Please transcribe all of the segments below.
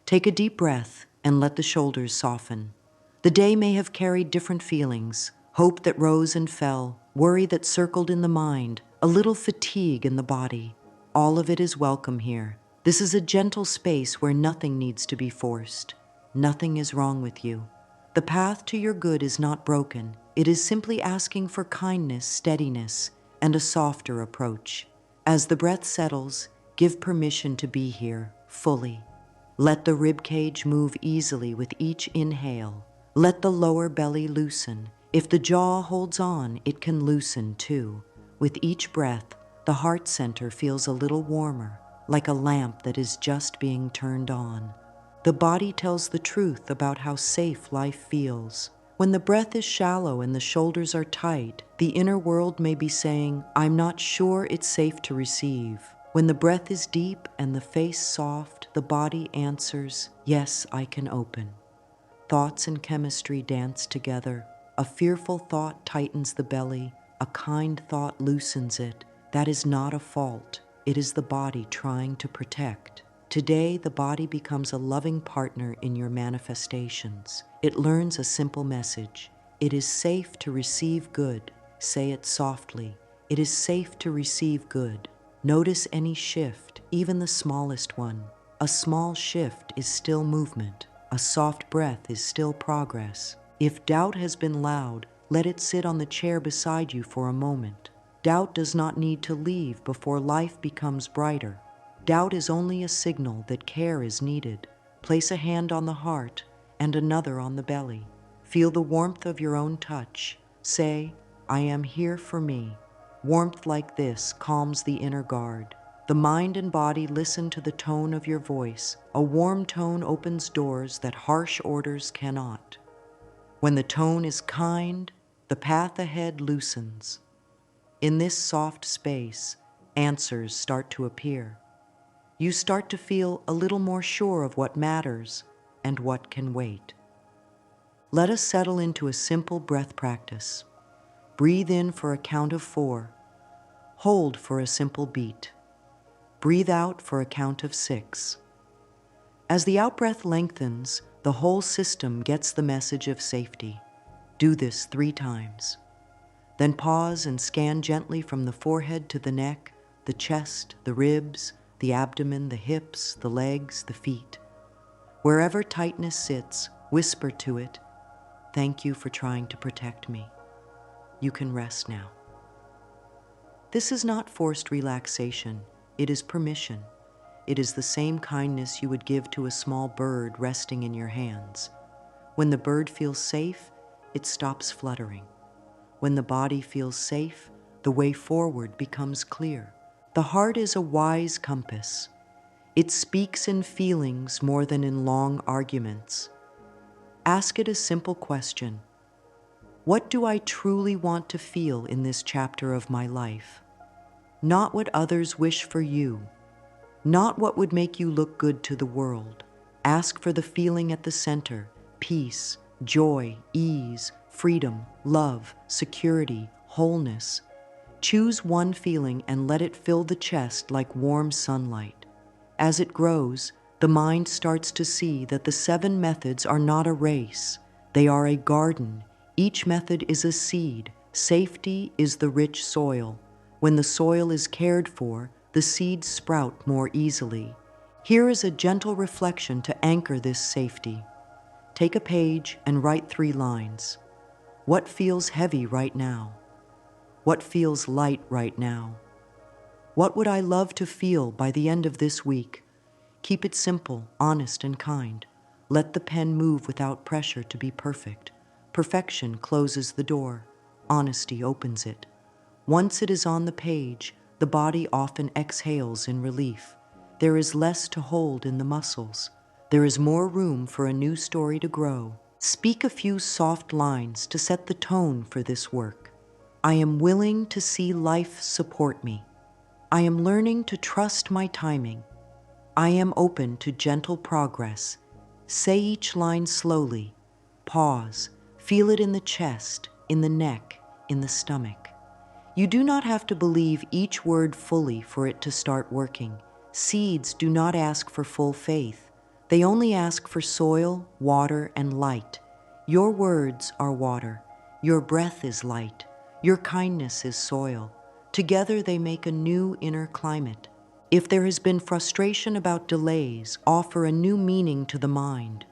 Take a deep breath and let the shoulders soften. The day may have carried different feelings, hope that rose and fell, worry that circled in the mind, a little fatigue in the body. All of it is welcome here. This is a gentle space where nothing needs to be forced. Nothing is wrong with you. The path to your good is not broken. It is simply asking for kindness, steadiness, and a softer approach. As the breath settles, give permission to be here, fully. Let the ribcage move easily with each inhale. Let the lower belly loosen. If the jaw holds on, it can loosen too. With each breath, the heart center feels a little warmer, like a lamp that is just being turned on. The body tells the truth about how safe life feels. When the breath is shallow and the shoulders are tight, the inner world may be saying, "I'm not sure it's safe to receive." When the breath is deep and the face soft, the body answers, "Yes, I can open." Thoughts and chemistry dance together. A fearful thought tightens the belly. A kind thought loosens it. That is not a fault. It is the body trying to protect. Today, the body becomes a loving partner in your manifestations. It learns a simple message. It is safe to receive good. Say it softly. It is safe to receive good. Notice any shift, even the smallest one. A small shift is still movement. A soft breath is still progress. If doubt has been loud, let it sit on the chair beside you for a moment. Doubt does not need to leave before life becomes brighter. Doubt is only a signal that care is needed. Place a hand on the heart and another on the belly. Feel the warmth of your own touch. Say, "I am here for me." Warmth like this calms the inner guard. The mind and body listen to the tone of your voice. A warm tone opens doors that harsh orders cannot. When the tone is kind, the path ahead loosens. In this soft space, answers start to appear. You start to feel a little more sure of what matters and what can wait. Let us settle into a simple breath practice. Breathe in for a count of 4. Hold for a simple beat. Breathe out for a count of 6. As the out-breath lengthens, the whole system gets the message of safety. Do this 3 times. Then pause and scan gently from the forehead to the neck, the chest, the ribs, the abdomen, the hips, the legs, the feet. Wherever tightness sits, whisper to it, "Thank you for trying to protect me. You can rest now." This is not forced relaxation. It is permission. It is the same kindness you would give to a small bird resting in your hands. When the bird feels safe, it stops fluttering. When the body feels safe, the way forward becomes clear. The heart is a wise compass. It speaks in feelings more than in long arguments. Ask it a simple question. What do I truly want to feel in this chapter of my life? Not what others wish for you. Not what would make you look good to the world. Ask for the feeling at the center: peace, joy, ease, freedom, love, security, wholeness. Choose one feeling and let it fill the chest like warm sunlight. As it grows, the mind starts to see that the 7 methods are not a race. They are a garden. Each method is a seed. Safety is the rich soil. When the soil is cared for, the seeds sprout more easily. Here is a gentle reflection to anchor this safety. Take a page and write 3 lines. What feels heavy right now? What feels light right now? What would I love to feel by the end of this week? Keep it simple, honest, and kind. Let the pen move without pressure to be perfect. Perfection closes the door. Honesty opens it. Once it is on the page, the body often exhales in relief. There is less to hold in the muscles. There is more room for a new story to grow. Speak a few soft lines to set the tone for this work. I am willing to see life support me. I am learning to trust my timing. I am open to gentle progress. Say each line slowly. Pause. Feel it in the chest, in the neck, in the stomach. You do not have to believe each word fully for it to start working. Seeds do not ask for full faith. They only ask for soil, water, and light. Your words are water. Your breath is light. Your kindness is soil. Together they make a new inner climate. If there has been frustration about delays, offer a new meaning to the mind.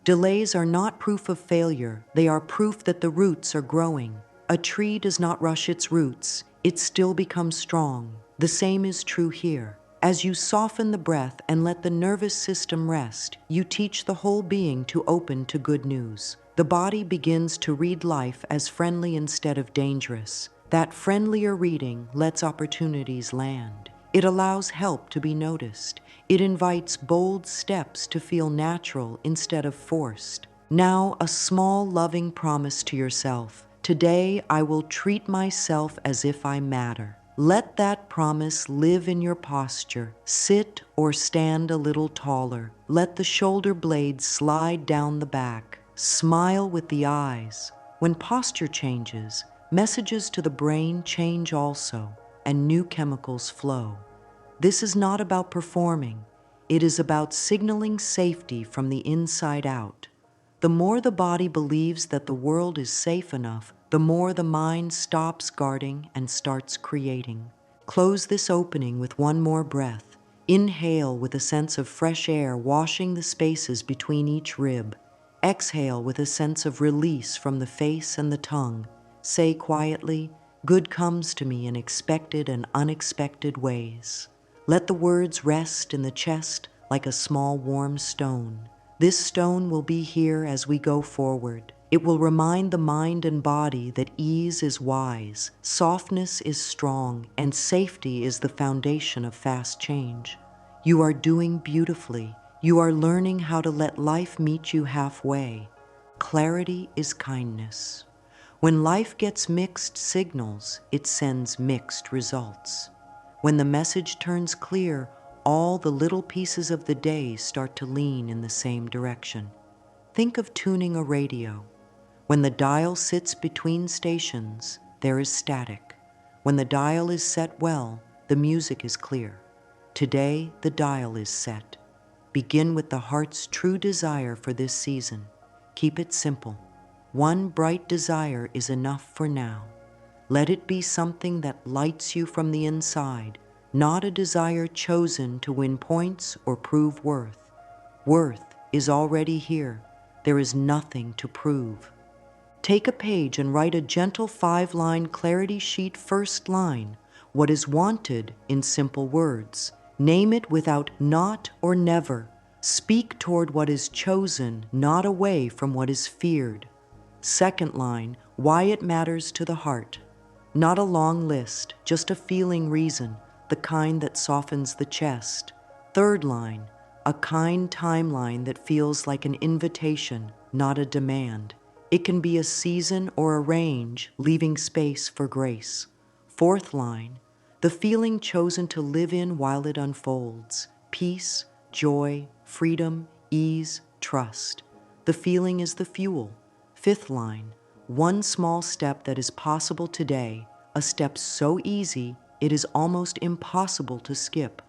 Delays are not proof of failure. They are proof that the roots are growing. A tree does not rush its roots. It still becomes strong. The same is true here. As you soften the breath and let the nervous system rest, you teach the whole being to open to good news. The body begins to read life as friendly instead of dangerous. That friendlier reading lets opportunities land. It allows help to be noticed. It invites bold steps to feel natural instead of forced. Now, a small, loving promise to yourself. Today, I will treat myself as if I matter. Let that promise live in your posture. Sit or stand a little taller. Let the shoulder blades slide down the back. Smile with the eyes. When posture changes, messages to the brain change also, and new chemicals flow. This is not about performing. It is about signaling safety from the inside out. The more the body believes that the world is safe enough, the more the mind stops guarding and starts creating. Close this opening with one more breath. Inhale with a sense of fresh air washing the spaces between each rib. Exhale with a sense of release from the face and the tongue. Say quietly, "Good comes to me in expected and unexpected ways." Let the words rest in the chest like a small warm stone. This stone will be here as we go forward. It will remind the mind and body that ease is wise, softness is strong, and safety is the foundation of fast change. You are doing beautifully. You are learning how to let life meet you halfway. Clarity is kindness. When life gets mixed signals, it sends mixed results. When the message turns clear, all the little pieces of the day start to lean in the same direction. Think of tuning a radio. When the dial sits between stations, there is static. When the dial is set well, the music is clear. Today, the dial is set. Begin with the heart's true desire for this season. Keep it simple. One bright desire is enough for now. Let it be something that lights you from the inside, not a desire chosen to win points or prove worth. Worth is already here. There is nothing to prove. Take a page and write a gentle 5-line clarity sheet first line. What is wanted in simple words. Name it without not or never. Speak toward what is chosen, not away from what is feared. Second line, why it matters to the heart. Not a long list, just a feeling reason, the kind that softens the chest. Third line, a kind timeline that feels like an invitation, not a demand. It can be a season or a range, leaving space for grace. Fourth line, the feeling chosen to live in while it unfolds. Peace, joy, freedom, ease, trust. The feeling is the fuel. Fifth line, one small step that is possible today, a step so easy it is almost impossible to skip.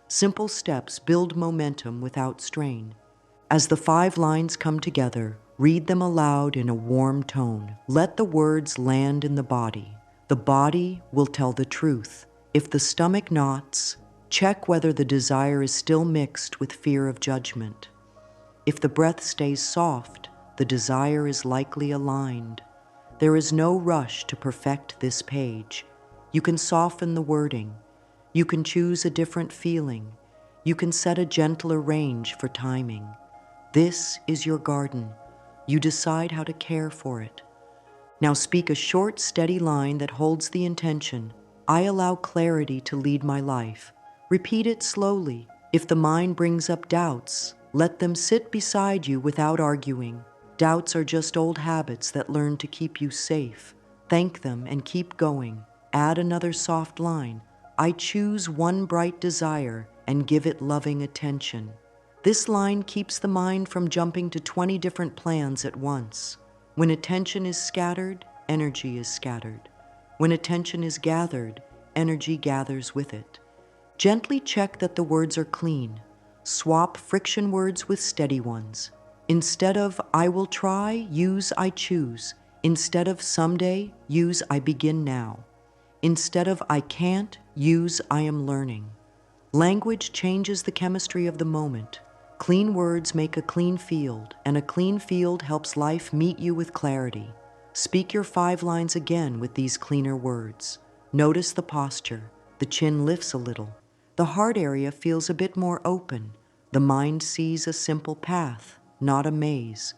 Simple steps build momentum without strain. As the 5 lines come together, read them aloud in a warm tone. Let the words land in the body. The body will tell the truth. If the stomach knots, check whether the desire is still mixed with fear of judgment. If the breath stays soft, the desire is likely aligned. There is no rush to perfect this page. You can soften the wording. You can choose a different feeling. You can set a gentler range for timing. This is your garden. You decide how to care for it. Now speak a short, steady line that holds the intention. I allow clarity to lead my life. Repeat it slowly. If the mind brings up doubts, let them sit beside you without arguing. Doubts are just old habits that learn to keep you safe. Thank them and keep going. Add another soft line. I choose one bright desire and give it loving attention. This line keeps the mind from jumping to 20 different plans at once. When attention is scattered, energy is scattered. When attention is gathered, energy gathers with it. Gently check that the words are clean. Swap friction words with steady ones. Instead of I will try, use I choose. Instead of someday, use I begin now. Instead of I can't, use I am learning. Language changes the chemistry of the moment. Clean words make a clean field, and a clean field helps life meet you with clarity. Speak your 5 lines again with these cleaner words. Notice the posture. The chin lifts a little. The heart area feels a bit more open. The mind sees a simple path, not a maze.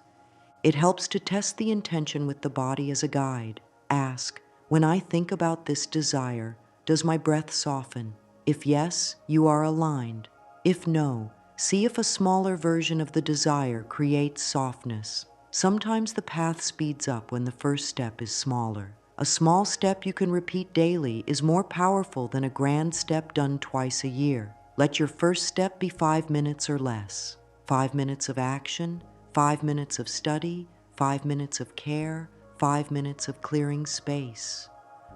It helps to test the intention with the body as a guide. Ask, when I think about this desire, does my breath soften? If yes, you are aligned. If no, see if a smaller version of the desire creates softness. Sometimes the path speeds up when the first step is smaller. A small step you can repeat daily is more powerful than a grand step done twice a year. Let your first step be 5 minutes or less. 5 minutes of action, 5 minutes of study, 5 minutes of care, 5 minutes of clearing space.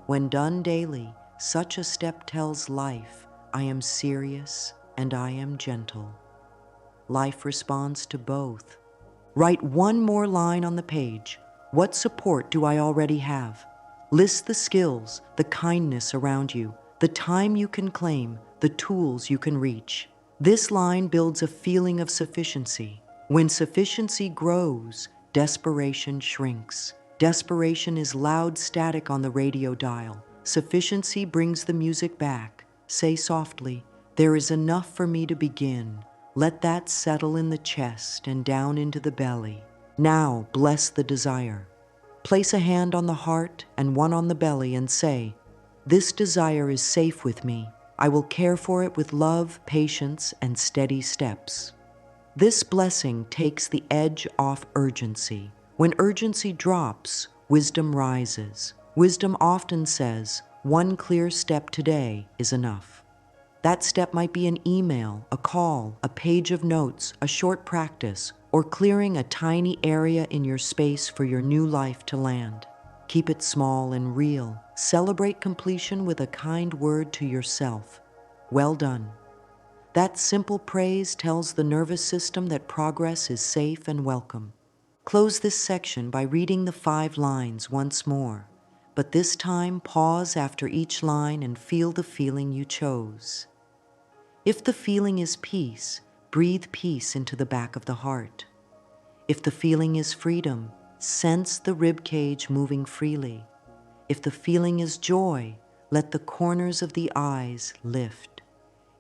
When done daily, such a step tells life, I am serious and I am gentle. Life responds to both. Write one more line on the page. What support do I already have? List the skills, the kindness around you, the time you can claim, the tools you can reach. This line builds a feeling of sufficiency. When sufficiency grows, desperation shrinks. Desperation is loud static on the radio dial. Sufficiency brings the music back. Say softly, there is enough for me to begin. Let that settle in the chest and down into the belly. Now bless the desire. Place a hand on the heart and one on the belly and say, this desire is safe with me. I will care for it with love, patience, and steady steps. This blessing takes the edge off urgency. When urgency drops, wisdom rises. Wisdom often says, one clear step today is enough. That step might be an email, a call, a page of notes, a short practice, or clearing a tiny area in your space for your new life to land. Keep it small and real. Celebrate completion with a kind word to yourself. Well done. That simple praise tells the nervous system that progress is safe and welcome. Close this section by reading the 5 lines once more, but this time pause after each line and feel the feeling you chose. If the feeling is peace, breathe peace into the back of the heart. If the feeling is freedom, sense the rib cage moving freely. If the feeling is joy, let the corners of the eyes lift.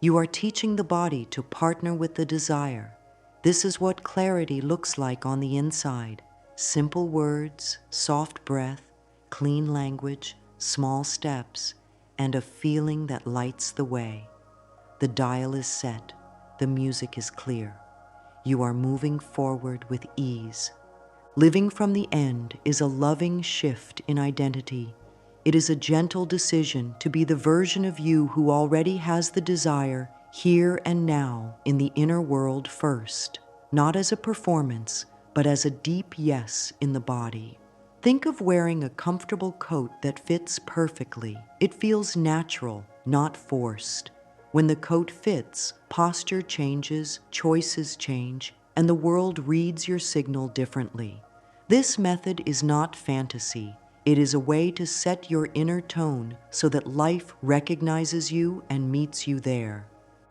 You are teaching the body to partner with the desire. This is what clarity looks like on the inside. Simple words, soft breath, clean language, small steps, and a feeling that lights the way. The dial is set. The music is clear. You are moving forward with ease. Living from the end is a loving shift in identity. It is a gentle decision to be the version of you who already has the desire here and now in the inner world first, not as a performance, but as a deep yes in the body. Think of wearing a comfortable coat that fits perfectly. It feels natural, not forced. When the coat fits, posture changes, choices change, and the world reads your signal differently. This method is not fantasy. It is a way to set your inner tone so that life recognizes you and meets you there.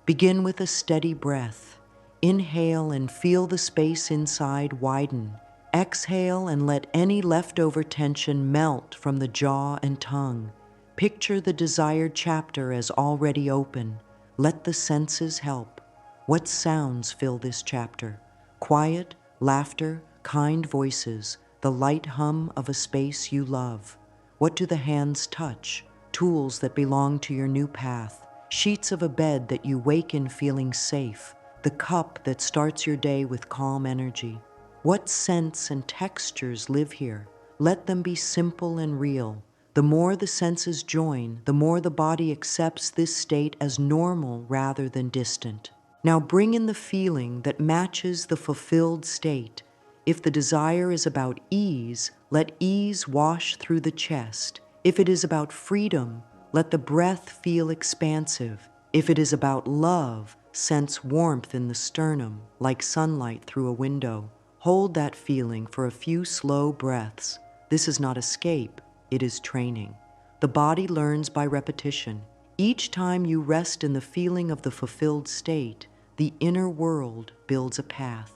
Begin with a steady breath. Inhale and feel the space inside widen. Exhale and let any leftover tension melt from the jaw and tongue. Picture the desired chapter as already open. Let the senses help. What sounds fill this chapter? Quiet, laughter, kind voices, the light hum of a space you love. What do the hands touch? Tools that belong to your new path. Sheets of a bed that you wake in feeling safe. The cup that starts your day with calm energy. What scents and textures live here? Let them be simple and real. The more the senses join, the more the body accepts this state as normal rather than distant. Now bring in the feeling that matches the fulfilled state. If the desire is about ease, let ease wash through the chest. If it is about freedom, let the breath feel expansive. If it is about love, Sense warmth in the sternum, like sunlight through a window. Hold that feeling for a few slow breaths. This is not escape, it is training. The body learns by repetition. Each time you rest in the feeling of the fulfilled state, the inner world builds a path.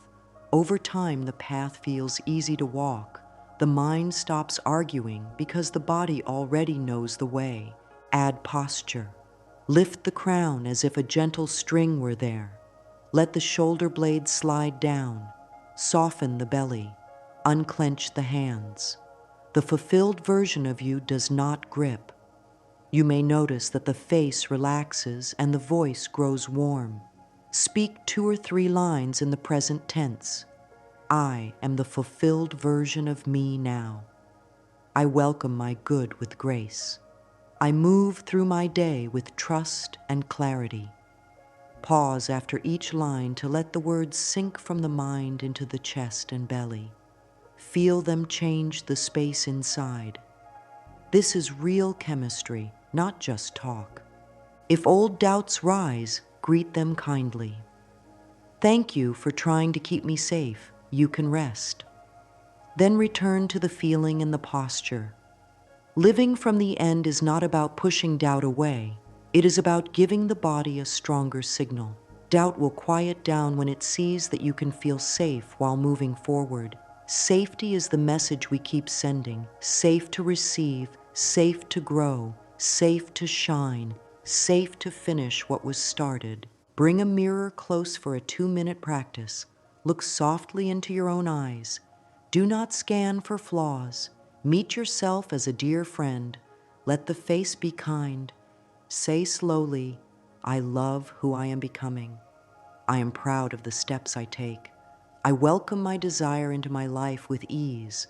Over time, the path feels easy to walk. The mind stops arguing because the body already knows the way. Add posture. Lift the crown as if a gentle string were there. Let the shoulder blades slide down. Soften the belly. Unclench the hands. The fulfilled version of you does not grip. You may notice that the face relaxes and the voice grows warm. Speak 2 or 3 lines in the present tense. I am the fulfilled version of me now. I welcome my good with grace. I move through my day with trust and clarity. Pause after each line to let the words sink from the mind into the chest and belly. Feel them change the space inside. This is real chemistry, not just talk. If old doubts rise, greet them kindly. Thank you for trying to keep me safe. You can rest. Then return to the feeling and the posture. Living from the end is not about pushing doubt away. It is about giving the body a stronger signal. Doubt will quiet down when it sees that you can feel safe while moving forward. Safety is the message we keep sending. Safe to receive, safe to grow, safe to shine, safe to finish what was started. Bring a mirror close for a 2-minute practice. Look softly into your own eyes. Do not scan for flaws. Meet yourself as a dear friend. Let the face be kind. Say slowly, I love who I am becoming. I am proud of the steps I take. I welcome my desire into my life with ease.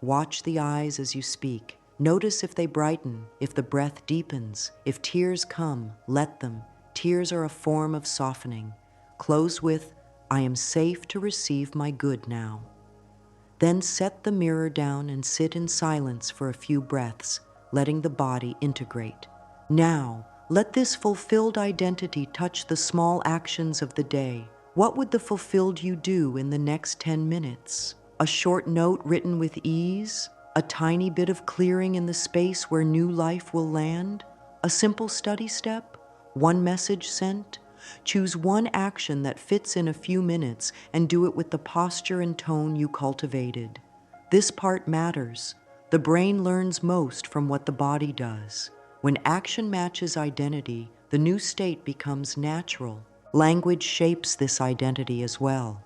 Watch the eyes as you speak. Notice if they brighten, if the breath deepens. If tears come, let them. Tears are a form of softening. Close with, I am safe to receive my good now. Then set the mirror down and sit in silence for a few breaths, letting the body integrate. Now, let this fulfilled identity touch the small actions of the day. What would the fulfilled you do in the next 10 minutes? A short note written with ease? A tiny bit of clearing in the space where new life will land? A simple study step? One message sent? Choose one action that fits in a few minutes and do it with the posture and tone you cultivated. This part matters. The brain learns most from what the body does. When action matches identity, the new state becomes natural. Language shapes this identity as well.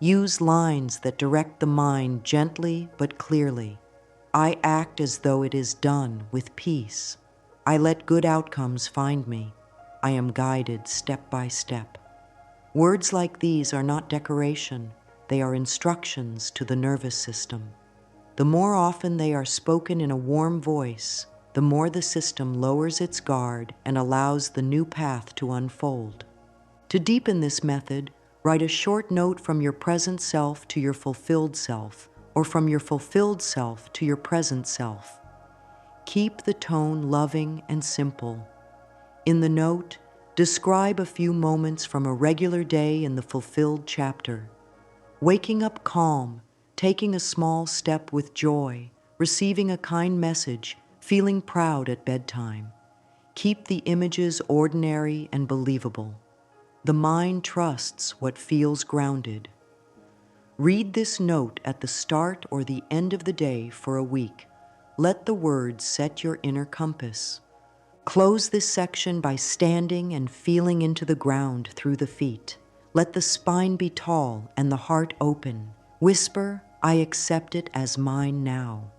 Use lines that direct the mind gently but clearly. I act as though it is done with peace. I let good outcomes find me. I am guided step by step. Words like these are not decoration. They are instructions to the nervous system. The more often they are spoken in a warm voice, the more the system lowers its guard and allows the new path to unfold. To deepen this method, write a short note from your present self to your fulfilled self, or from your fulfilled self to your present self. Keep the tone loving and simple. In the note, describe a few moments from a regular day in the fulfilled chapter. Waking up calm, taking a small step with joy, receiving a kind message, feeling proud at bedtime. Keep the images ordinary and believable. The mind trusts what feels grounded. Read this note at the start or the end of the day for a week. Let the words set your inner compass. Close this section by standing and feeling into the ground through the feet. Let the spine be tall and the heart open. Whisper, I accept it as mine now.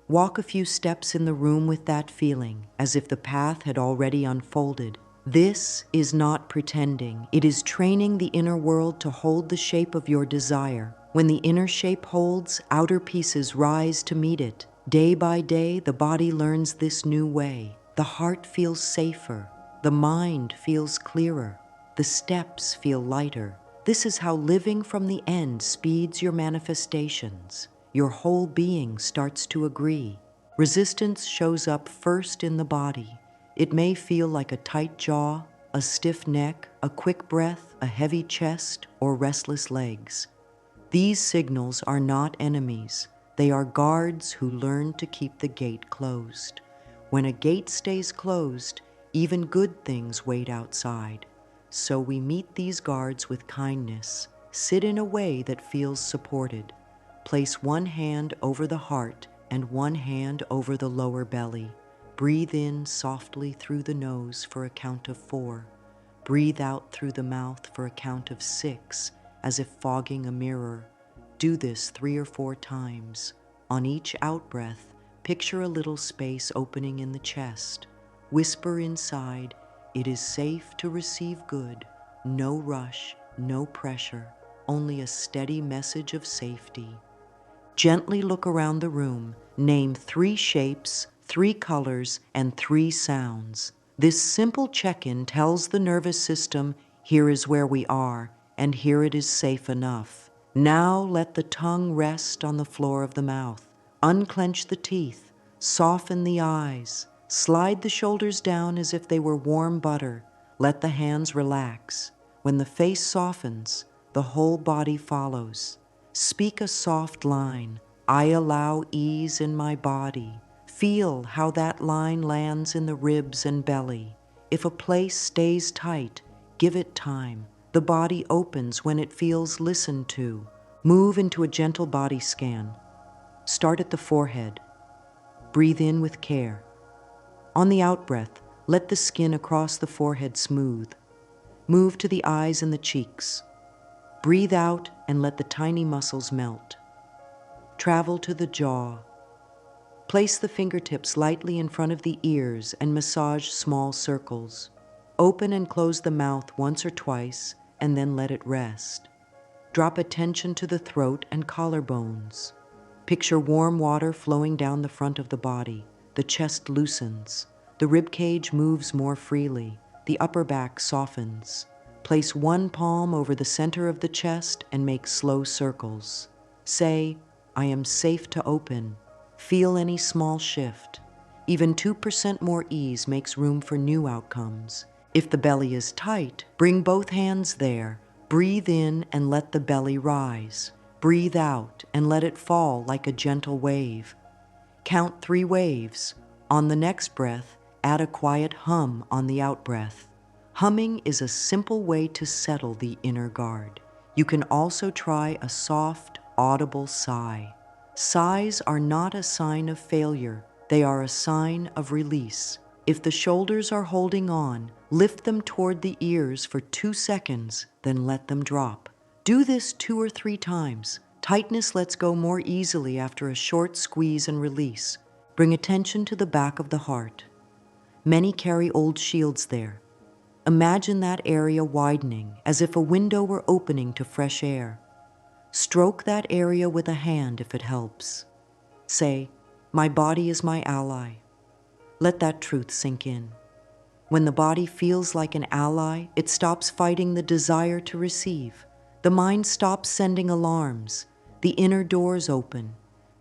Walk a few steps in the room with that feeling, as if the path had already unfolded. This is not pretending. It is training the inner world to hold the shape of your desire. When the inner shape holds, outer pieces rise to meet it. Day by day, the body learns this new way. The heart feels safer. The mind feels clearer. The steps feel lighter. This is how living from the end speeds your manifestations. Your whole being starts to agree. Resistance shows up first in the body. It may feel like a tight jaw, a stiff neck, a quick breath, a heavy chest, or restless legs. These signals are not enemies. They are guards who learn to keep the gate closed. When a gate stays closed, even good things wait outside. So we meet these guards with kindness. Sit in a way that feels supported. Place one hand over the heart and one hand over the lower belly. Breathe in softly through the nose for a count of 4. Breathe out through the mouth for a count of 6, as if fogging a mirror. Do this 3 or 4 times. On each out-breath, picture a little space opening in the chest. Whisper inside, "It is safe to receive good. No rush, no pressure, only a steady message of safety." Gently look around the room. Name 3 shapes, 3 colors, and 3 sounds. This simple check-in tells the nervous system, here is where we are, and here it is safe enough. Now let the tongue rest on the floor of the mouth. Unclench the teeth. Soften the eyes. Slide the shoulders down as if they were warm butter. Let the hands relax. When the face softens, the whole body follows. Speak a soft line. I allow ease in my body. Feel how that line lands in the ribs and belly. If a place stays tight, give it time. The body opens when it feels listened to. Move into a gentle body scan. Start at the forehead. Breathe in with care. On the out-breath, let the skin across the forehead smooth. Move to the eyes and the cheeks. Breathe out and let the tiny muscles melt. Travel to the jaw. Place the fingertips lightly in front of the ears and massage small circles. Open and close the mouth once or twice and then let it rest. Drop attention to the throat and collarbones. Picture warm water flowing down the front of the body. The chest loosens. The rib cage moves more freely. The upper back softens. Place one palm over the center of the chest and make slow circles. Say, I am safe to open. Feel any small shift. Even 2% more ease makes room for new outcomes. If the belly is tight, bring both hands there. Breathe in and let the belly rise. Breathe out and let it fall like a gentle wave. Count 3 waves. On the next breath, add a quiet hum on the out-breath. Humming is a simple way to settle the inner guard. You can also try a soft, audible sigh. Sighs are not a sign of failure. They are a sign of release. If the shoulders are holding on, lift them toward the ears for 2 seconds, then let them drop. Do this 2 or 3 times. Tightness lets go more easily after a short squeeze and release. Bring attention to the back of the heart. Many carry old shields there. Imagine that area widening, as if a window were opening to fresh air. Stroke that area with a hand if it helps. Say, my body is my ally. Let that truth sink in. When the body feels like an ally, it stops fighting the desire to receive. The mind stops sending alarms. The inner doors open.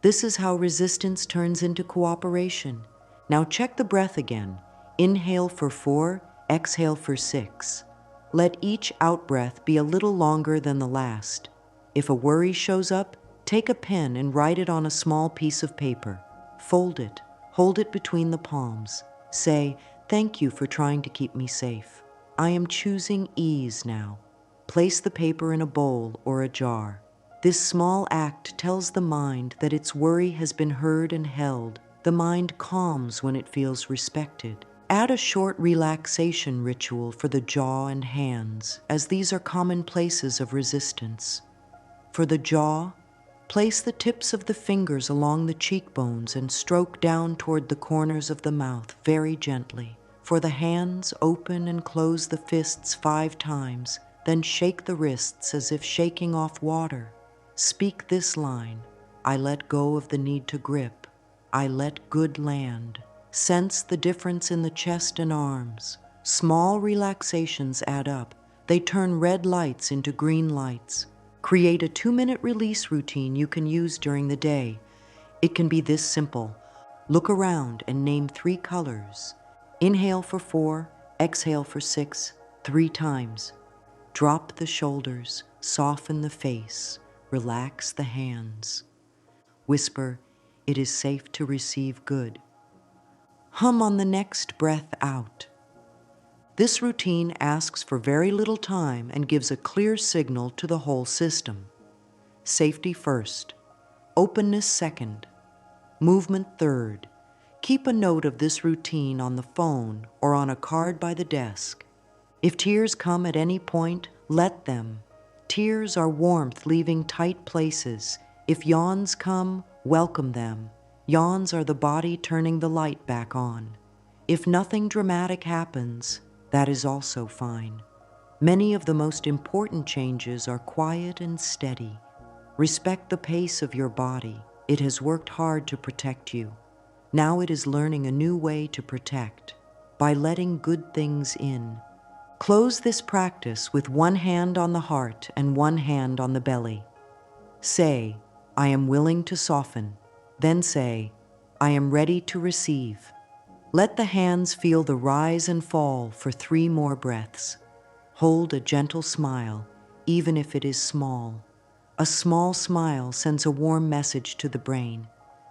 This is how resistance turns into cooperation. Now check the breath again. Inhale for 4, exhale for 6. Let each out-breath be a little longer than the last. If a worry shows up, take a pen and write it on a small piece of paper. Fold it. Hold it between the palms. Say, thank you for trying to keep me safe. I am choosing ease now. Place the paper in a bowl or a jar. This small act tells the mind that its worry has been heard and held. The mind calms when it feels respected. Add a short relaxation ritual for the jaw and hands, as these are common places of resistance. For the jaw, place the tips of the fingers along the cheekbones and stroke down toward the corners of the mouth very gently. For the hands, open and close the fists 5 times, then shake the wrists as if shaking off water. Speak this line, I let go of the need to grip. I let good land. Sense the difference in the chest and arms. Small relaxations add up. They turn red lights into green lights. Create a 2-minute release routine you can use during the day. It can be this simple. Look around and name 3 colors. Inhale for 4, exhale for 6, 3 times. Drop the shoulders, soften the face, relax the hands. Whisper, "It is safe to receive good." Hum on the next breath out. This routine asks for very little time and gives a clear signal to the whole system. Safety first, openness second, movement third. Keep a note of this routine on the phone or on a card by the desk. If tears come at any point, let them. Tears are warmth leaving tight places. If yawns come, welcome them. Yawns are the body turning the light back on. If nothing dramatic happens, that is also fine. Many of the most important changes are quiet and steady. Respect the pace of your body. It has worked hard to protect you. Now it is learning a new way to protect, by letting good things in. Close this practice with one hand on the heart and one hand on the belly. Say, "I am willing to soften." Then say, "I am ready to receive." Let the hands feel the rise and fall for 3 more breaths. Hold a gentle smile, even if it is small. A small smile sends a warm message to the brain.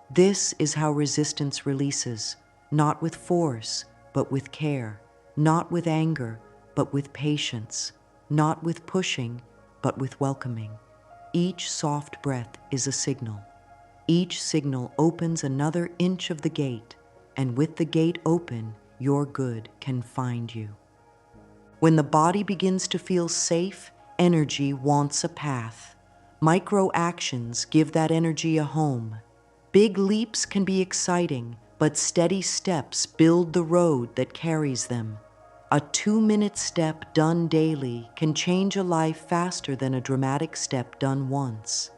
This is how resistance releases, not with force, but with care, not with anger, but with patience, not with pushing, but with welcoming. Each soft breath is a signal. Each signal opens another inch of the gate, and with the gate open, your good can find you. When the body begins to feel safe, energy wants a path. Micro actions give that energy a home. Big leaps can be exciting, but steady steps build the road that carries them. A 2-minute step done daily can change a life faster than a dramatic step done once.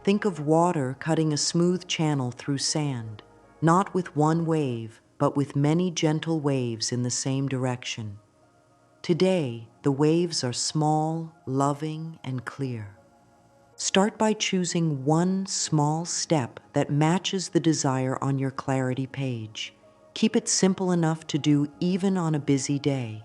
Think of water cutting a smooth channel through sand, not with one wave, but with many gentle waves in the same direction. Today, the waves are small, loving, and clear. Start by choosing one small step that matches the desire on your clarity page. Keep it simple enough to do even on a busy day.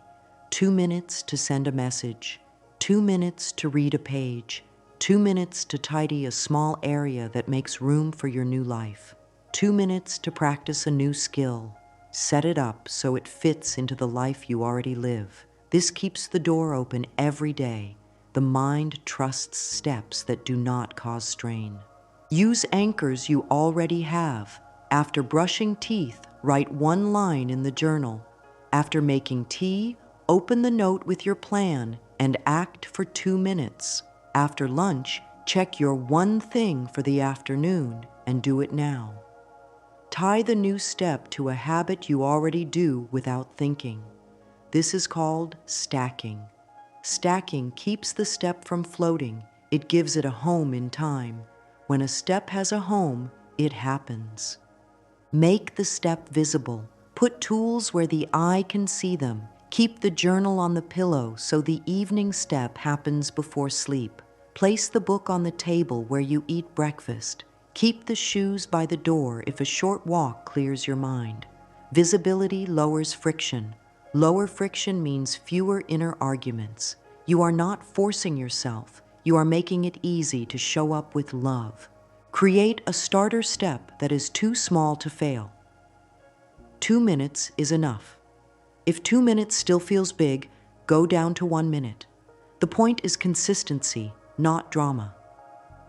2 minutes to send a message, 2 minutes to read a page, 2 minutes to tidy a small area that makes room for your new life, 2 minutes to practice a new skill. Set it up so it fits into the life you already live. This keeps the door open every day. The mind trusts steps that do not cause strain. Use anchors you already have. After brushing teeth, write 1 line in the journal. After making tea, open the note with your plan and act for 2 minutes. After lunch, check your one thing for the afternoon and do it now. Tie the new step to a habit you already do without thinking. This is called stacking. Stacking keeps the step from floating. It gives it a home in time. When a step has a home, it happens. Make the step visible. Put tools where the eye can see them. Keep the journal on the pillow so the evening step happens before sleep. Place the book on the table where you eat breakfast. Keep the shoes by the door if a short walk clears your mind. Visibility lowers friction. Lower friction means fewer inner arguments. You are not forcing yourself. You are making it easy to show up with love. Create a starter step that is too small to fail. 2 minutes is enough. If 2 minutes still feels big, go down to 1 minute. The point is consistency, not drama.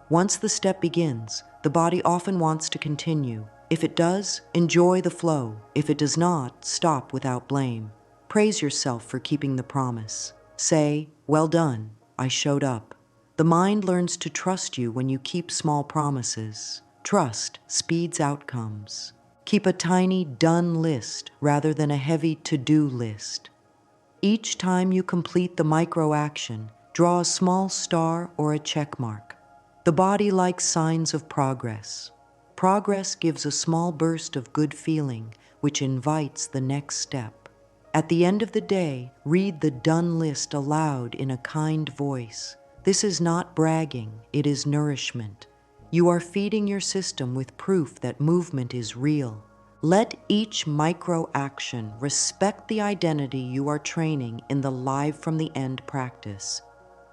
Once the step begins, the body often wants to continue. If it does, enjoy the flow. If it does not, stop without blame. Praise yourself for keeping the promise. Say, "Well done, I showed up." The mind learns to trust you when you keep small promises. Trust speeds outcomes. Keep a tiny done list rather than a heavy to-do list. Each time you complete the micro action, draw a small star or a check mark. The body likes signs of progress. Progress gives a small burst of good feeling, which invites the next step. At the end of the day, read the done list aloud in a kind voice. This is not bragging, it is nourishment. You are feeding your system with proof that movement is real. Let each micro-action respect the identity you are training in the live from the end practice.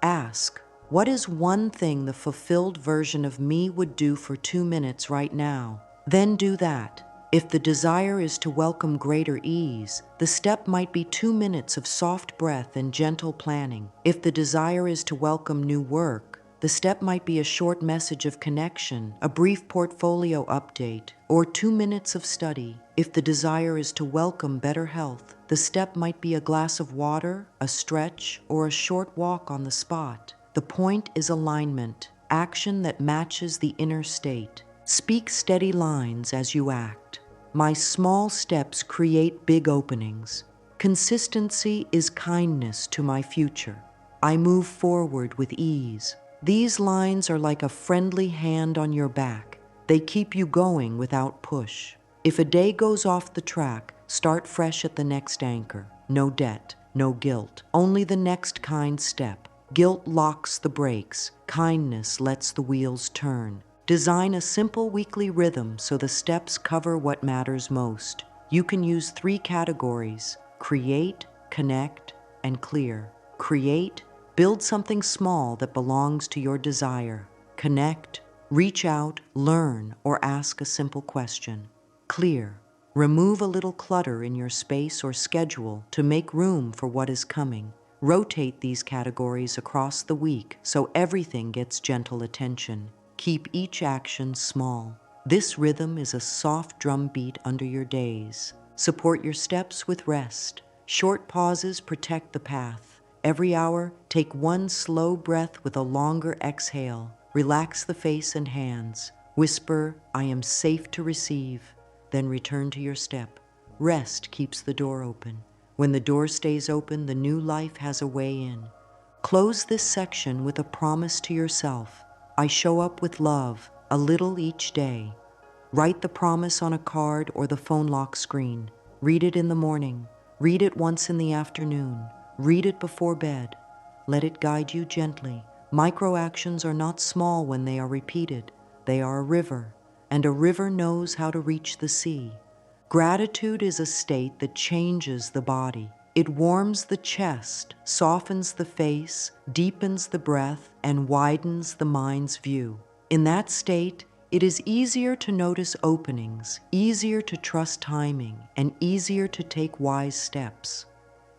Ask, what is one thing the fulfilled version of me would do for 2 minutes right now? Then do that. If the desire is to welcome greater ease, the step might be 2 minutes of soft breath and gentle planning. If the desire is to welcome new work, the step might be a short message of connection, a brief portfolio update, or 2 minutes of study. If the desire is to welcome better health, the step might be a glass of water, a stretch, or a short walk on the spot. The point is alignment, action that matches the inner state. Speak steady lines as you act. My small steps create big openings. Consistency is kindness to my future. I move forward with ease. These lines are like a friendly hand on your back. They keep you going without push. If a day goes off the track, start fresh at the next anchor. No debt, no guilt, only the next kind step. Guilt locks the brakes. Kindness lets the wheels turn. Design a simple weekly rhythm so the steps cover what matters most. You can use 3 categories: create, connect, and clear. Create, build something small that belongs to your desire. Connect, reach out, learn, or ask a simple question. Clear, remove a little clutter in your space or schedule to make room for what is coming. Rotate these categories across the week so everything gets gentle attention. Keep each action small. This rhythm is a soft drum beat under your days. Support your steps with rest. Short pauses protect the path. Every hour, take one slow breath with a longer exhale. Relax the face and hands. Whisper, I am safe to receive. Then return to your step. Rest keeps the door open. When the door stays open, the new life has a way in. Close this section with a promise to yourself. I show up with love, a little each day. Write the promise on a card or the phone lock screen. Read it in the morning. Read it once in the afternoon. Read it before bed. Let it guide you gently. Micro-actions are not small when they are repeated. They are a river, and a river knows how to reach the sea. Gratitude is a state that changes the body. It warms the chest, softens the face, deepens the breath, and widens the mind's view. In that state, it is easier to notice openings, easier to trust timing, and easier to take wise steps.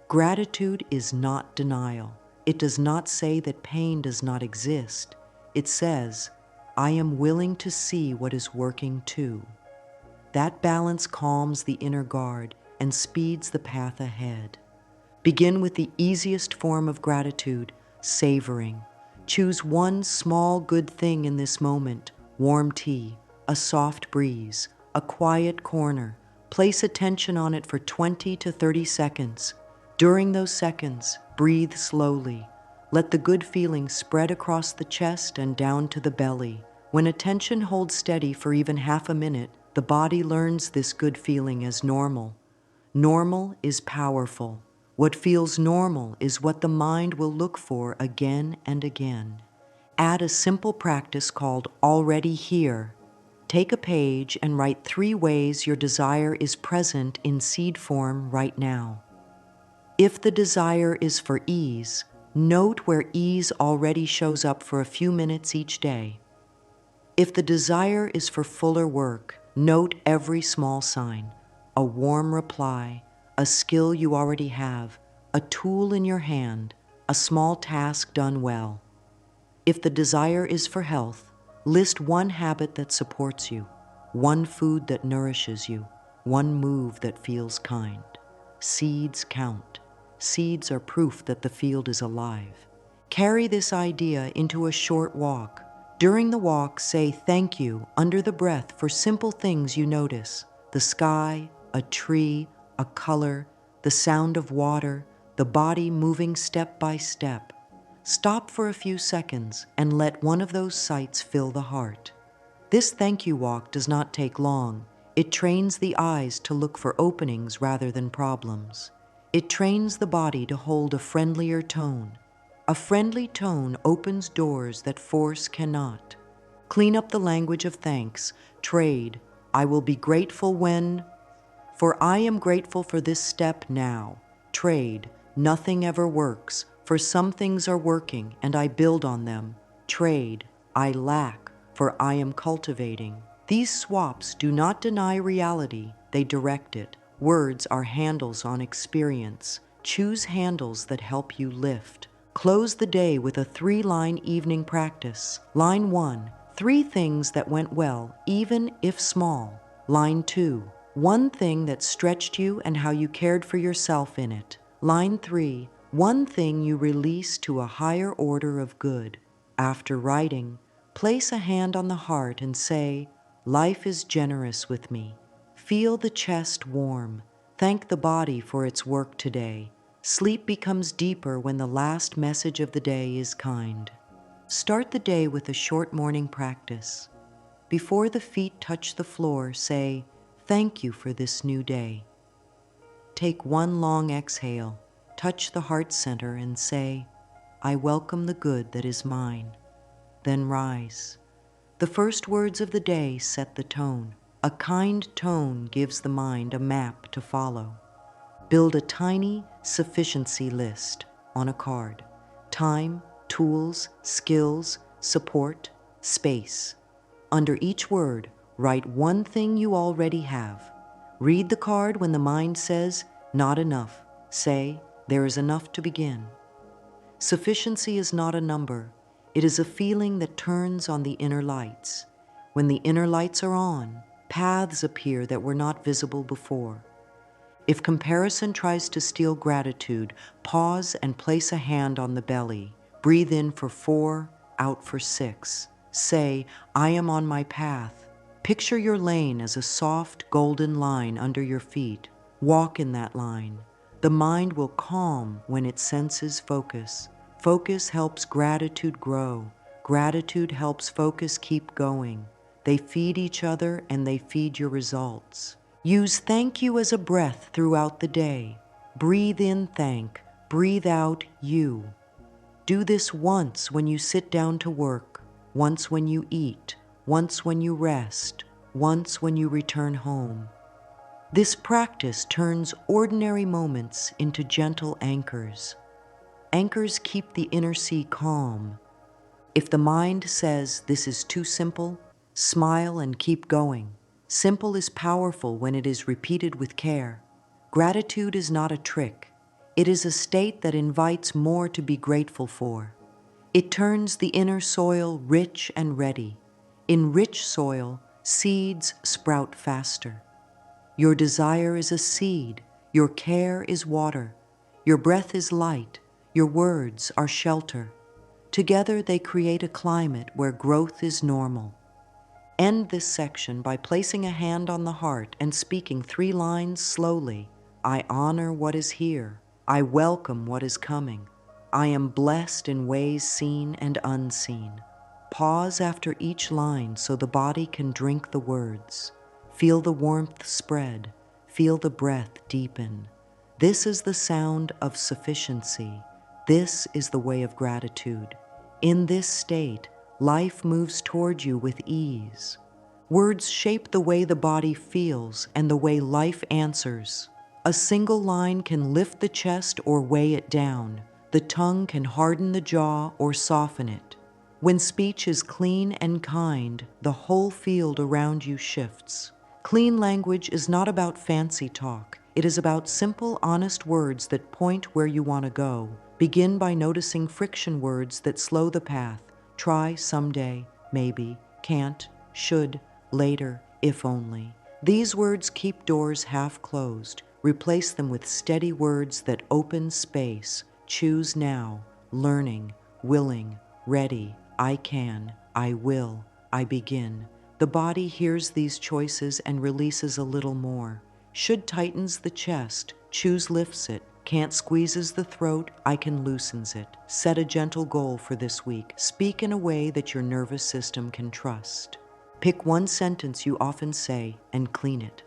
Gratitude is not denial. It does not say that pain does not exist. It says, I am willing to see what is working too. That balance calms the inner guard and speeds the path ahead. Begin with the easiest form of gratitude, savoring. Choose one small good thing in this moment: warm tea, a soft breeze, a quiet corner. Place attention on it for 20 to 30 seconds. During those seconds, breathe slowly. Let the good feeling spread across the chest and down to the belly. When attention holds steady for even half a minute, the body learns this good feeling as normal. Normal is powerful. What feels normal is what the mind will look for again and again. Add a simple practice called already here. Take a page and write 3 ways your desire is present in seed form right now. If the desire is for ease, note where ease already shows up for a few minutes each day. If the desire is for fuller work, note every small sign: a warm reply, a skill you already have, a tool in your hand, a small task done well. If the desire is for health, list one habit that supports you, one food that nourishes you, one move that feels kind. Seeds count. Seeds are proof that the field is alive. Carry this idea into a short walk. During the walk, say thank you under the breath for simple things you notice: the sky, a tree, a color, the sound of water, the body moving step by step. Stop for a few seconds and let one of those sights fill the heart. This thank you walk does not take long. It trains the eyes to look for openings rather than problems. It trains the body to hold a friendlier tone. A friendly tone opens doors that force cannot. Clean up the language of thanks. Trade, I will be grateful when. For I am grateful for this step now. Trade, nothing ever works, for some things are working and I build on them. Trade, I lack, for I am cultivating. These swaps do not deny reality, they direct it. Words are handles on experience. Choose handles that help you lift. Close the day with a 3-line evening practice. Line 1, 3 things that went well, even if small. Line 2, 1 thing that stretched you and how you cared for yourself in it. Line 3, 1 thing you released to a higher order of good. After writing, place a hand on the heart and say, "Life is generous with me." Feel the chest warm. Thank the body for its work today. Sleep becomes deeper when the last message of the day is kind. Start the day with a short morning practice. Before the feet touch the floor, say, "Thank you for this new day." Take 1 long exhale, touch the heart center and say, "I welcome the good that is mine." Then rise. The first words of the day set the tone. A kind tone gives the mind a map to follow. Build a tiny sufficiency list on a card. Time, tools, skills, support, space. Under each word, write 1 thing you already have. Read the card when the mind says, "Not enough." Say, "There is enough to begin." Sufficiency is not a number. It is a feeling that turns on the inner lights. When the inner lights are on, paths appear that were not visible before. If comparison tries to steal gratitude, pause and place a hand on the belly. Breathe in for 4, out for 6. Say, "I am on my path." Picture your lane as a soft, golden line under your feet. Walk in that line. The mind will calm when it senses focus. Focus helps gratitude grow. Gratitude helps focus keep going. They feed each other and they feed your results. Use thank you as a breath throughout the day. Breathe in thank, breathe out you. Do this once when you sit down to work, once when you eat, once when you rest, once when you return home. This practice turns ordinary moments into gentle anchors. Anchors keep the inner sea calm. If the mind says this is too simple, smile and keep going. Simple is powerful when it is repeated with care. Gratitude is not a trick. It is a state that invites more to be grateful for. It turns the inner soil rich and ready. In rich soil, seeds sprout faster. Your desire is a seed. Your care is water. Your breath is light. Your words are shelter. Together they create a climate where growth is normal. End this section by placing a hand on the heart and speaking 3 lines slowly. I honor what is here. I welcome what is coming. I am blessed in ways seen and unseen. Pause after each line so the body can drink the words. Feel the warmth spread. Feel the breath deepen. This is the sound of sufficiency. This is the way of gratitude. In this state, life moves toward you with ease. Words shape the way the body feels and the way life answers. A single line can lift the chest or weigh it down. The tongue can harden the jaw or soften it. When speech is clean and kind, the whole field around you shifts. Clean language is not about fancy talk. It is about simple, honest words that point where you want to go. Begin by noticing friction words that slow the path. Try, someday, maybe, can't, should, later, if only. These words keep doors half closed. Replace them with steady words that open space. Choose now, learning, willing, ready, I can, I will, I begin. The body hears these choices and releases a little more. Should tightens the chest, choose lifts it. Can't squeezes the throat, I can loosens it. Set a gentle goal for this week. Speak in a way that your nervous system can trust. Pick 1 sentence you often say and clean it.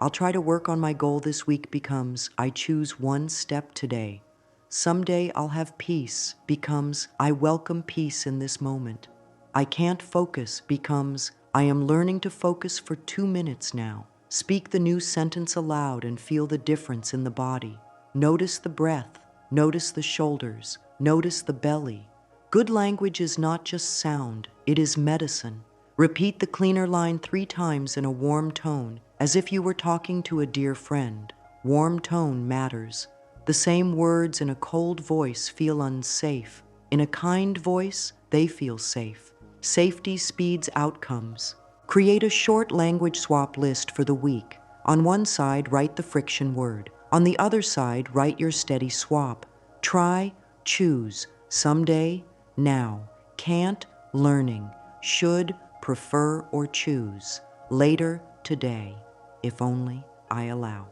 I'll try to work on my goal this week becomes, I choose 1 step today. Someday I'll have peace becomes, I welcome peace in this moment. I can't focus becomes, I am learning to focus for 2 minutes now. Speak the new sentence aloud and feel the difference in the body. Notice the breath, notice the shoulders, notice the belly. Good language is not just sound, it is medicine. Repeat the cleaner line 3 times in a warm tone, as if you were talking to a dear friend. Warm tone matters. The same words in a cold voice feel unsafe. In a kind voice, they feel safe. Safety speeds outcomes. Create a short language swap list for the week. On one side, write the friction word. On the other side, write your steady swap. Try, choose, someday, now. Can't, learning. Should, prefer or choose. Later, today. If only I allow.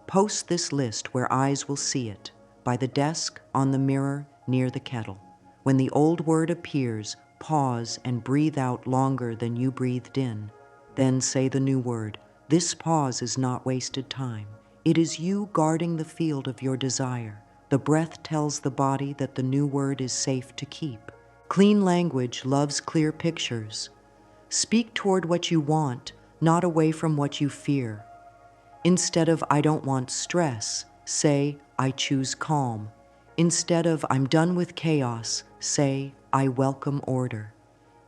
Post this list where eyes will see it, by the desk, on the mirror, near the kettle. When the old word appears, pause and breathe out longer than you breathed in. Then say the new word. This pause is not wasted time. It is you guarding the field of your desire. The breath tells the body that the new word is safe to keep. Clean language loves clear pictures. Speak toward what you want, not away from what you fear. Instead of I don't want stress, say I choose calm. Instead of I'm done with chaos, say I welcome order.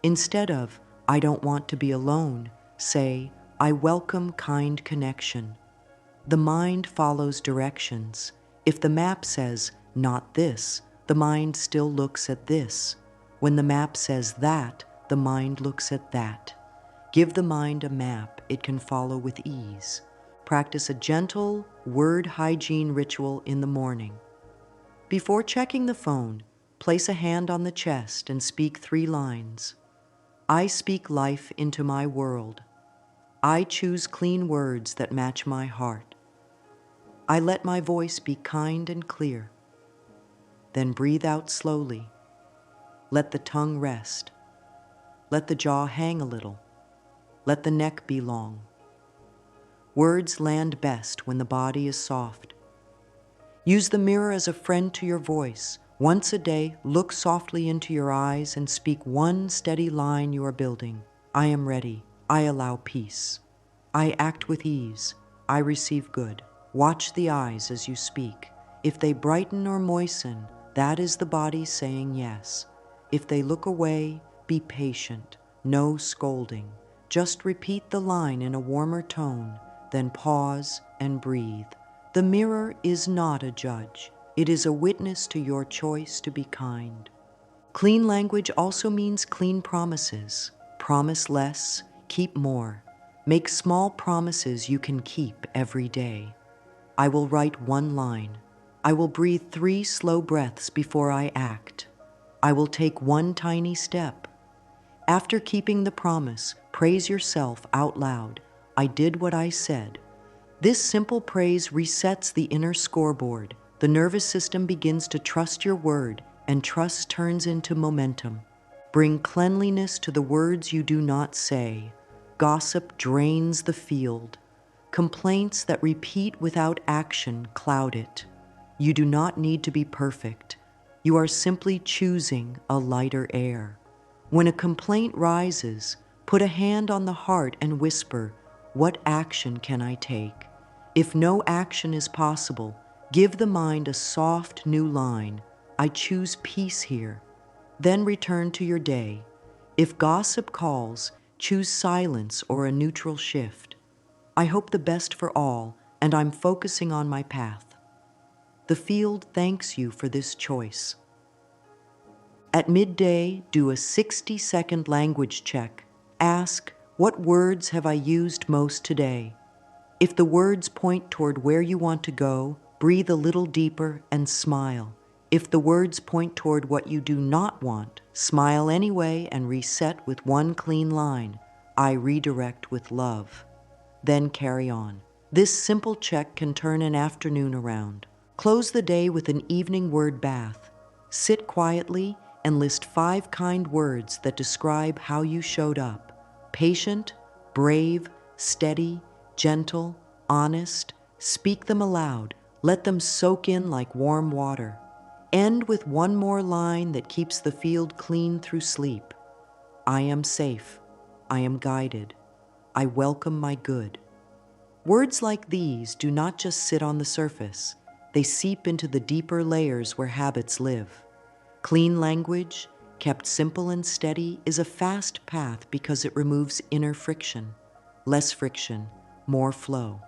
Instead of I don't want to be alone, say I welcome kind connection. The mind follows directions. If the map says not this, the mind still looks at this. When the map says that, the mind looks at that. Give the mind a map it can follow with ease. Practice a gentle word hygiene ritual in the morning. Before checking the phone, place a hand on the chest and speak 3 lines. I speak life into my world. I choose clean words that match my heart. I let my voice be kind and clear. Then breathe out slowly. Let the tongue rest. Let the jaw hang a little. Let the neck be long. Words land best when the body is soft. Use the mirror as a friend to your voice. Once a day, look softly into your eyes and speak one steady line you are building. I am ready. I allow peace. I act with ease. I receive good. Watch the eyes as you speak. If they brighten or moisten, that is the body saying yes. If they look away, be patient. No scolding. Just repeat the line in a warmer tone, then pause and breathe. The mirror is not a judge. It is a witness to your choice to be kind. Clean language also means clean promises. Promise less, keep more. Make small promises you can keep every day. I will write 1 line. I will breathe 3 slow breaths before I act. I will take 1 tiny step. After keeping the promise, praise yourself out loud. I did what I said. This simple praise resets the inner scoreboard. The nervous system begins to trust your word, and trust turns into momentum. Bring cleanliness to the words you do not say. Gossip drains the field. Complaints that repeat without action cloud it. You do not need to be perfect. You are simply choosing a lighter air. When a complaint rises, put a hand on the heart and whisper, what action can I take? If no action is possible, give the mind a soft new line. I choose peace here. Then return to your day. If gossip calls, choose silence or a neutral shift. I hope the best for all, and I'm focusing on my path. The field thanks you for this choice. At midday, do a 60-second language check. Ask, what words have I used most today? If the words point toward where you want to go, breathe a little deeper and smile. If the words point toward what you do not want, smile anyway and reset with 1 clean line. I redirect with love. Then carry on. This simple check can turn an afternoon around. Close the day with an evening word bath. Sit quietly and list 5 kind words that describe how you showed up. Patient, brave, steady, gentle, honest. Speak them aloud. Let them soak in like warm water. End with 1 more line that keeps the field clean through sleep. I am safe. I am guided. I welcome my good. Words like these do not just sit on the surface, they seep into the deeper layers where habits live. Clean language, kept simple and steady, is a fast path because it removes inner friction. Less friction, more flow.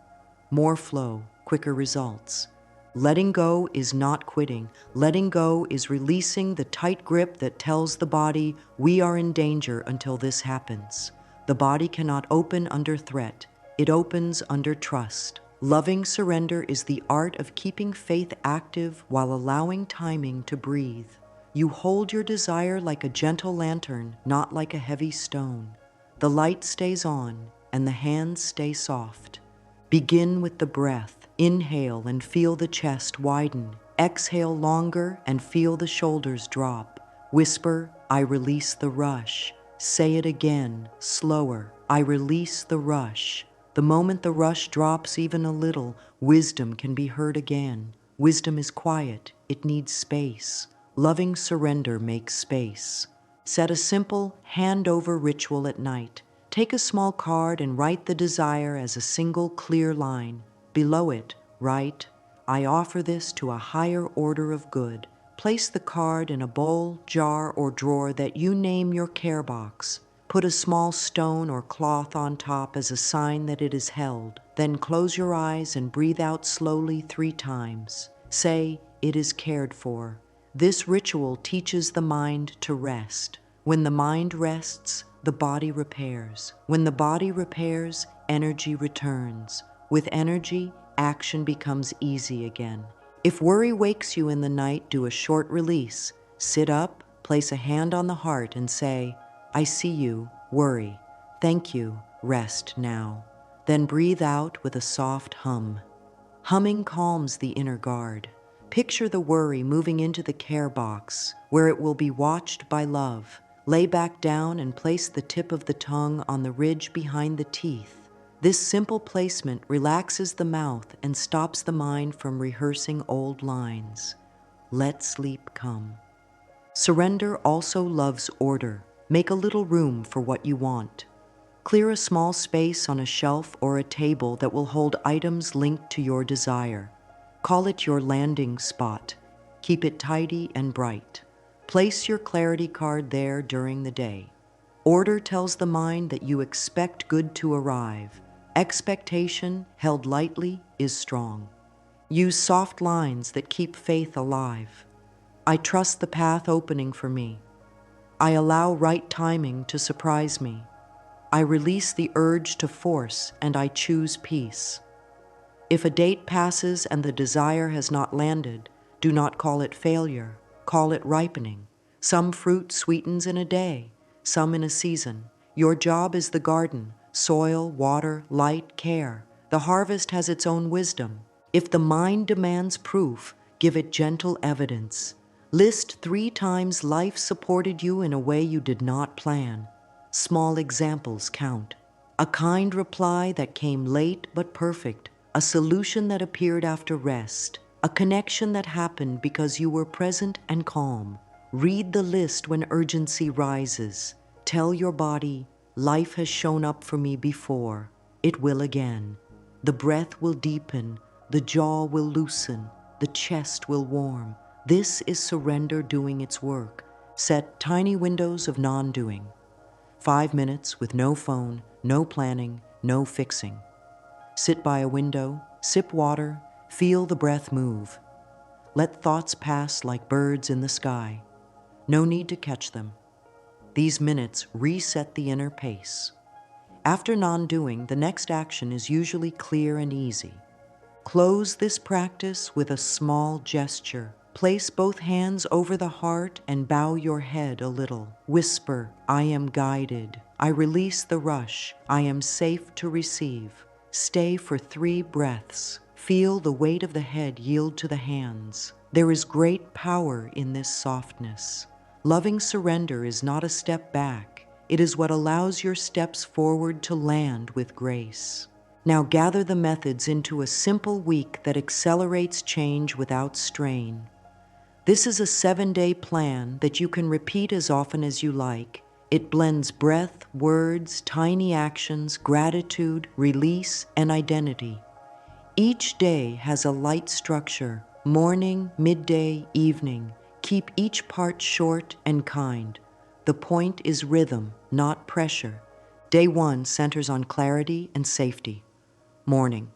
More flow, quicker results. Letting go is not quitting. Letting go is releasing the tight grip that tells the body, we are in danger until this happens. The body cannot open under threat. It opens under trust. Loving surrender is the art of keeping faith active while allowing timing to breathe. You hold your desire like a gentle lantern, not like a heavy stone. The light stays on, and the hands stay soft. Begin with the breath. Inhale and feel the chest widen. Exhale longer and feel the shoulders drop. Whisper, I release the rush. Say it again, slower. I release the rush. The moment the rush drops even a little, wisdom can be heard again. Wisdom is quiet. It needs space. Loving surrender makes space. Set a simple hand-over ritual at night. Take a small card and write the desire as a single clear line. Below it, write, I offer this to a higher order of good. Place the card in a bowl, jar, or drawer that you name your care box. Put a small stone or cloth on top as a sign that it is held. Then close your eyes and breathe out slowly 3 times. Say, it is cared for. This ritual teaches the mind to rest. When the mind rests, the body repairs. When the body repairs, energy returns. With energy, action becomes easy again. If worry wakes you in the night, do a short release. Sit up, place a hand on the heart and say, I see you, worry. Thank you, rest now. Then breathe out with a soft hum. Humming calms the inner guard. Picture the worry moving into the care box, where it will be watched by love. Lay back down and place the tip of the tongue on the ridge behind the teeth. This simple placement relaxes the mouth and stops the mind from rehearsing old lines. Let sleep come. Surrender also loves order. Make a little room for what you want. Clear a small space on a shelf or a table that will hold items linked to your desire. Call it your landing spot. Keep it tidy and bright. Place your clarity card there during the day. Order tells the mind that you expect good to arrive. Expectation, held lightly, is strong. Use soft lines that keep faith alive. I trust the path opening for me. I allow right timing to surprise me. I release the urge to force and I choose peace. If a date passes and the desire has not landed, do not call it failure, call it ripening. Some fruit sweetens in a day, some in a season. Your job is the garden, soil, water, light, care. The harvest has its own wisdom. If the mind demands proof, give it gentle evidence. List 3 times life supported you in a way you did not plan. Small examples count. A kind reply that came late but perfect. A solution that appeared after rest. A connection that happened because you were present and calm. Read the list when urgency rises. Tell your body, life has shown up for me before. It will again. The breath will deepen. The jaw will loosen. The chest will warm. This is surrender doing its work. Set tiny windows of non-doing. 5 minutes with no phone, no planning, no fixing. Sit by a window, sip water, feel the breath move. Let thoughts pass like birds in the sky. No need to catch them. These minutes reset the inner pace. After non-doing, the next action is usually clear and easy. Close this practice with a small gesture. Place both hands over the heart and bow your head a little. Whisper, I am guided. I release the rush. I am safe to receive. Stay for 3 breaths. Feel the weight of the head yield to the hands. There is great power in this softness. Loving surrender is not a step back. It is what allows your steps forward to land with grace. Now gather the methods into a simple week that accelerates change without strain. This is a 7-day plan that you can repeat as often as you like. It blends breath, words, tiny actions, gratitude, release, and identity. Each day has a light structure: morning, midday, evening. Keep each part short and kind. The point is rhythm, not pressure. Day 1 centers on clarity and safety. Morning.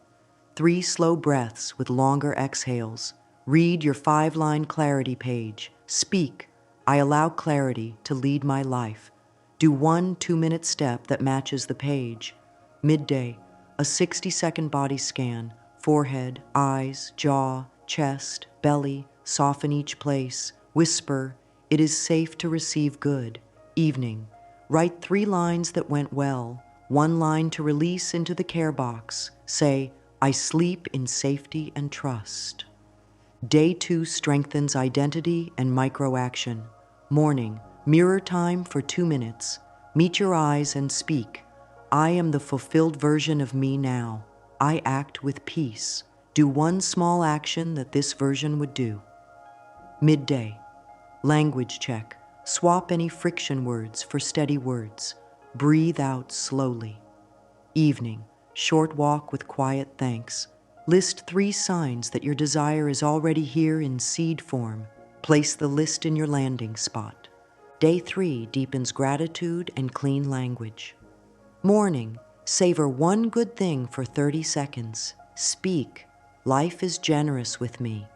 3 slow breaths with longer exhales. Read your 5-line clarity page. Speak. I allow clarity to lead my life. Do 1 2-minute step that matches the page. Midday. A 60-second body scan. Forehead, eyes, jaw, chest, belly. Soften each place. Whisper, it is safe to receive good. Evening. Write 3 lines that went well. 1 line to release into the care box. Say, I sleep in safety and trust. Day 2 strengthens identity and micro-action. Morning, mirror time for 2 minutes. Meet your eyes and speak. I am the fulfilled version of me now. I act with peace. Do 1 small action that this version would do. Midday, language check. Swap any friction words for steady words. Breathe out slowly. Evening, short walk with quiet thanks. List 3 signs that your desire is already here in seed form. Place the list in your landing spot. Day 3 deepens gratitude and clean language. Morning, savor 1 good thing for 30 seconds. Speak, life is generous with me.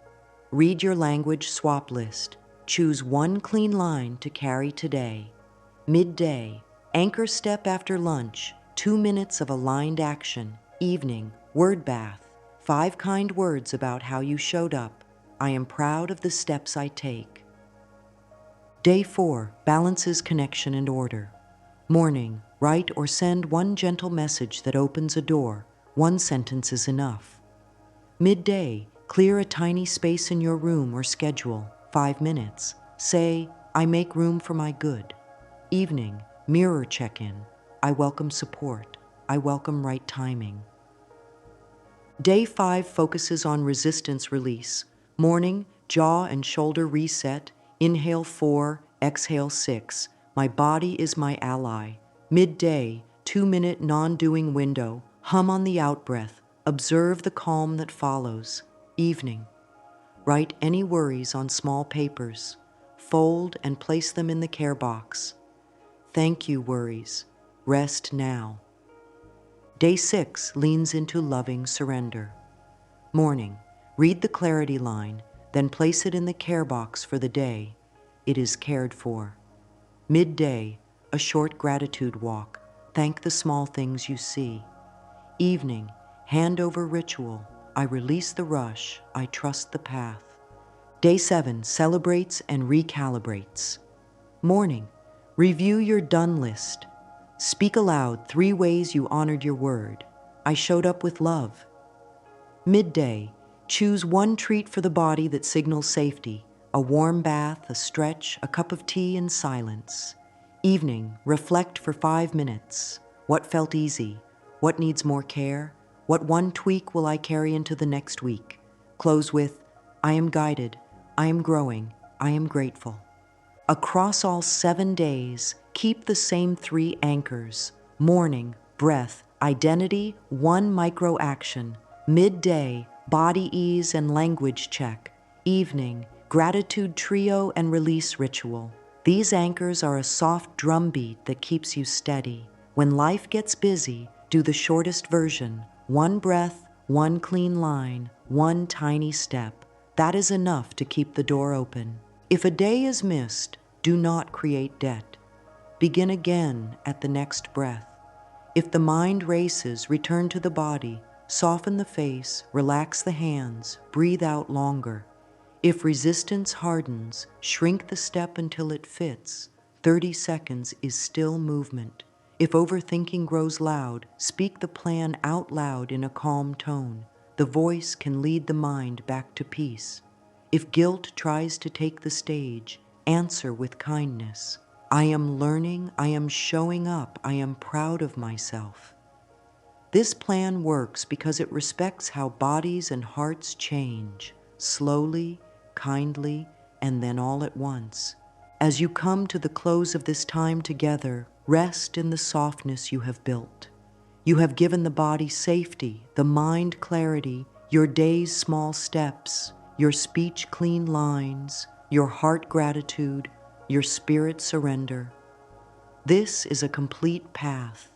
Read your language swap list. Choose 1 clean line to carry today. Midday, anchor step after lunch. 2 minutes of aligned action. Evening, word bath. 5 kind words about how you showed up. I am proud of the steps I take. Day 4 balances connection and order. Morning, write or send 1 gentle message that opens a door. 1 sentence is enough. Midday, clear a tiny space in your room or schedule. 5 minutes. Say, I make room for my good. Evening, mirror check-in. I welcome support. I welcome right timing. Day 5 focuses on resistance release. Morning, jaw and shoulder reset. Inhale 4, exhale 6. My body is my ally. Midday, 2-minute non-doing window. Hum on the out-breath. Observe the calm that follows. Evening, write any worries on small papers. Fold and place them in the care box. Thank you, worries. Rest now. Day 6 leans into loving surrender. Morning, read the clarity line, then place it in the care box for the day. It is cared for. Midday, a short gratitude walk. Thank the small things you see. Evening, hand over ritual. I release the rush. I trust the path. Day 7 celebrates and recalibrates. Morning, review your done list. Speak aloud 3 ways you honored your word. I showed up with love. Midday, choose 1 treat for the body that signals safety. A warm bath, a stretch, a cup of tea in silence. Evening, reflect for 5 minutes. What felt easy? What needs more care? What 1 tweak will I carry into the next week? Close with, I am guided, I am growing, I am grateful. Across all 7 days, keep the same 3 anchors. Morning, breath, identity, 1 micro action. Midday, body ease and language check. Evening, gratitude trio and release ritual. These anchors are a soft drumbeat that keeps you steady. When life gets busy, do the shortest version. 1 breath, 1 clean line, 1 tiny step. That is enough to keep the door open. If a day is missed, do not create debt. Begin again at the next breath. If the mind races, return to the body. Soften the face, relax the hands, breathe out longer. If resistance hardens, shrink the step until it fits. 30 seconds is still movement. If overthinking grows loud, speak the plan out loud in a calm tone. The voice can lead the mind back to peace. If guilt tries to take the stage, answer with kindness. I am learning, I am showing up, I am proud of myself. This plan works because it respects how bodies and hearts change, slowly, kindly, and then all at once. As you come to the close of this time together, rest in the softness you have built. You have given the body safety, the mind clarity, your day's small steps, your speech clean lines, your heart gratitude, your spirit surrender. This is a complete path.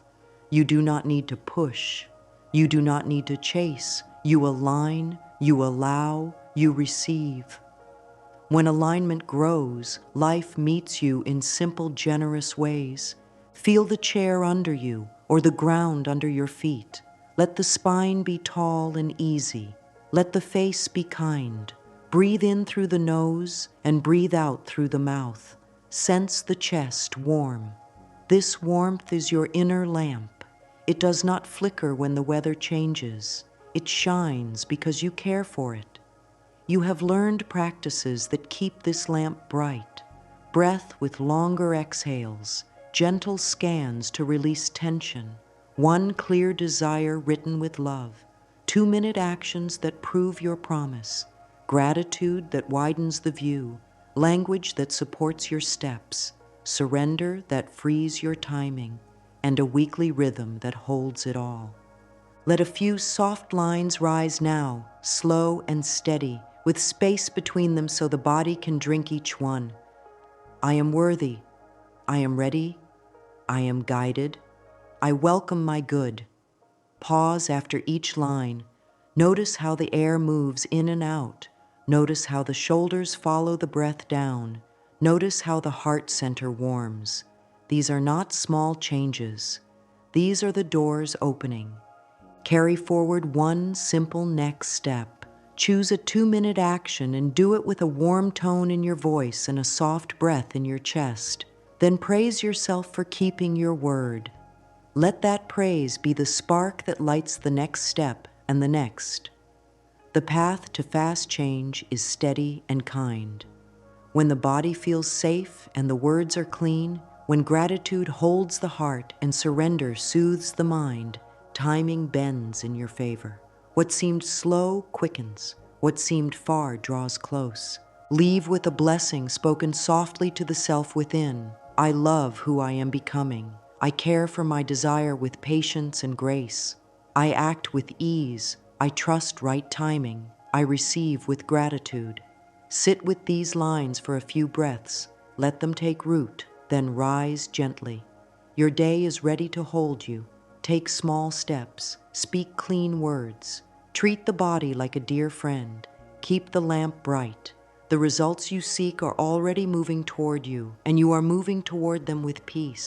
You do not need to push. You do not need to chase. You align, you allow, you receive. When alignment grows, life meets you in simple, generous ways. Feel the chair under you or the ground under your feet. Let the spine be tall and easy. Let the face be kind. Breathe in through the nose and breathe out through the mouth. Sense the chest warm. This warmth is your inner lamp. It does not flicker when the weather changes. It shines because you care for it. You have learned practices that keep this lamp bright. Breath with longer exhales, gentle scans to release tension, one clear desire written with love, 2-minute actions that prove your promise, gratitude that widens the view, language that supports your steps, surrender that frees your timing, and a weekly rhythm that holds it all. Let a few soft lines rise now, slow and steady, with space between them so the body can drink each one. I am worthy. I am ready. I am guided. I welcome my good. Pause after each line. Notice how the air moves in and out. Notice how the shoulders follow the breath down. Notice how the heart center warms. These are not small changes. These are the doors opening. Carry forward one simple next step. Choose a 2-minute action and do it with a warm tone in your voice and a soft breath in your chest. Then praise yourself for keeping your word. Let that praise be the spark that lights the next step and the next. The path to fast change is steady and kind. When the body feels safe and the words are clean, when gratitude holds the heart and surrender soothes the mind, timing bends in your favor. What seemed slow quickens. What seemed far draws close. Leave with a blessing spoken softly to the self within. I love who I am becoming. I care for my desire with patience and grace. I act with ease. I trust right timing. I receive with gratitude. Sit with these lines for a few breaths. Let them take root, then rise gently. Your day is ready to hold you. Take small steps. Speak clean words. Treat the body like a dear friend. Keep the lamp bright. The results you seek are already moving toward you, and you are moving toward them with peace.